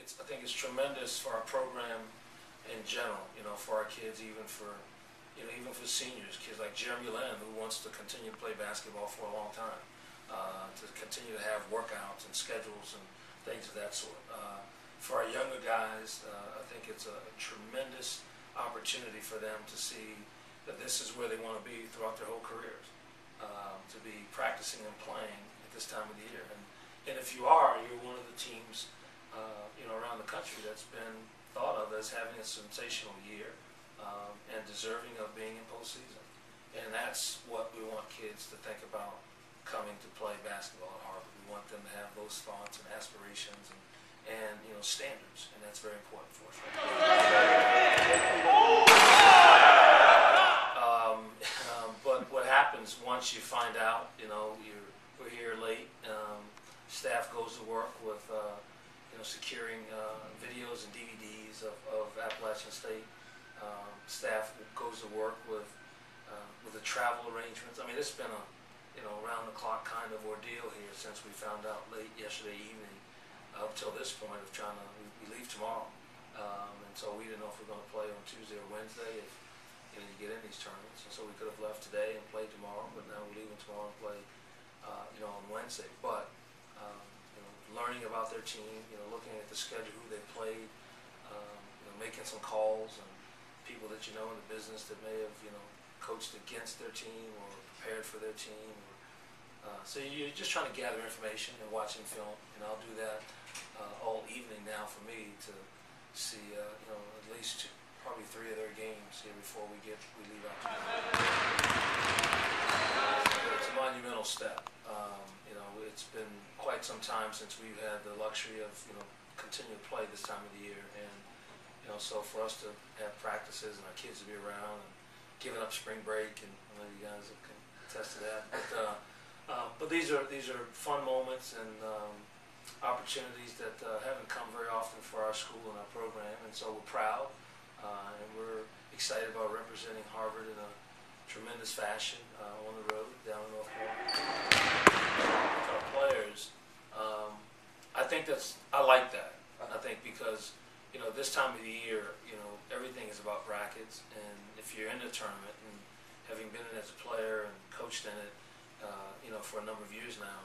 think it's tremendous for our program in general. You know, for our kids, even for seniors, kids like Jeremy Lin, who wants to continue to play basketball for a long time, to continue to have workouts and schedules and things of that sort. For our younger guys, I think it's a tremendous opportunity for them to see that this is where they want to be throughout their whole careers, to be practicing and playing at this time of the year. And if you are, you're one of the teams around the country that's been thought of as having a sensational year and deserving of being in postseason. And that's what we want kids to think about coming to play basketball at Harvard. We want them to have those thoughts and aspirations and standards, and that's very important for us. But what happens once you find out, we're here late, staff goes to work with, securing videos and DVDs of Appalachian State. Staff goes to work with the travel arrangements. I mean, it's been a round-the-clock kind of ordeal here since we found out late yesterday evening up till this point of trying to, we leave tomorrow. And so we didn't know if we were going to play on Tuesday or Wednesday if you get in these tournaments. And so we could have left today and played tomorrow, but now we're leaving tomorrow and play on Wednesday. But learning about their team, looking at the schedule, who they played, making some calls and people that in the business that may have coached against their team or prepared for their team. So you're just trying to gather information and watching film, and I'll do that all evening now for me to see at least probably 3 of their games here before we leave out. It's a monumental step. It's been quite some time since we've had the luxury of continue to play this time of the year, and so for us to have practices and our kids to be around and giving up spring break, and I know you guys can attest to that. But these are fun moments and opportunities that haven't come very often for our school and our program, and so we're proud and we're excited about representing Harvard in a tremendous fashion on the road down in North Carolina. For our players, I like that. I think because this time of the year, everything is about brackets, and if you're in the tournament and having been in it as a player and coached in it, for a number of years now,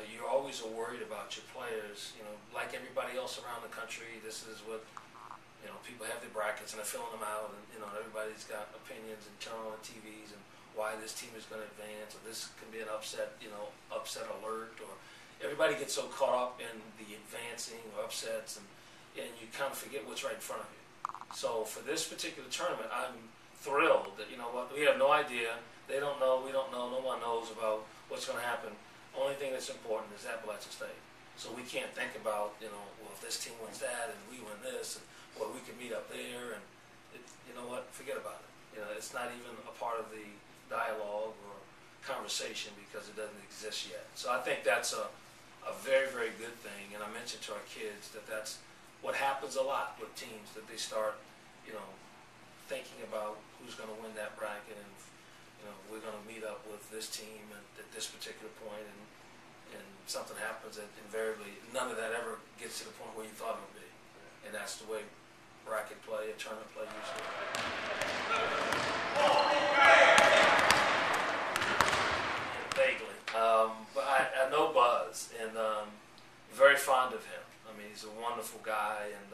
you're always worried about your players. Like everybody else around the country, this is what people have their brackets and they're filling them out, and everybody's got opinions and turn on TVs and why this team is going to advance, or this can be an upset, upset alert, or everybody gets so caught up in the advancing or upsets, and you kind of forget what's right in front of you. So for this particular tournament, I'm thrilled that we have no idea. They don't know. We don't know. No one knows about what's going to happen. Only thing that's important is Appalachian State. So we can't think about well, if this team wins that and we win this, and well, we can meet up there, and forget about it. It's not even a part of the dialogue or conversation because it doesn't exist yet. So I think that's a very, very good thing. And I mentioned to our kids that that's what happens a lot with teams, that they start thinking about who's going to win that bracket, and we're going to meet up with this team at this particular point, and something happens that invariably none of that ever gets to the point where you thought it would be. And that's the way bracket play and tournament play usually. Vaguely. But I know Buzz, and very fond of him. I mean, he's a wonderful guy, and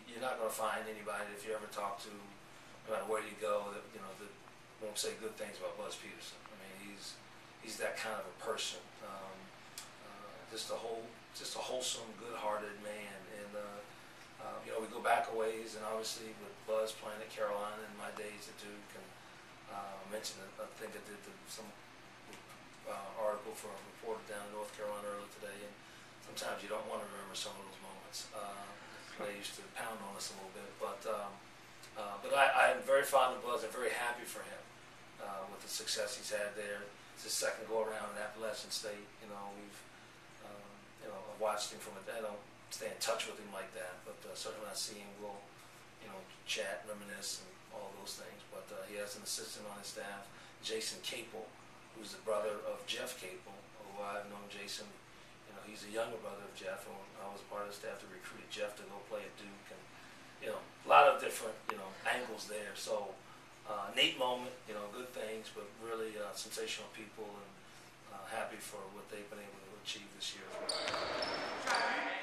you're not going to find anybody, if you ever talk to, no matter where you go, that that won't say good things about Buzz Peterson. I mean, he's that kind of a person. Just a wholesome, good-hearted man, and we go back a ways, and obviously with Buzz playing at Carolina in my days at Duke, and mentioned I think I did some article for a reporter down in North Carolina earlier today, and sometimes you don't want to remember some of those moments. They used to pound on us a little bit, but I'm very fond of Buzz. I'm very happy for him with the success he's had there. It's his second go around at Appalachian State. I've watched him from I don't stay in touch with him like that, but certainly when I see him, we'll chat, reminisce, and all those things. But he has an assistant on his staff, Jason Capel, who's the brother of Jeff Capel, who I've known Jason, he's a younger brother of Jeff, and I was part of the staff that recruited Jeff to go play at Duke, and a lot of different angles there. So neat moment, good things, but really sensational people, and happy for what they've been able to achieve this year as well.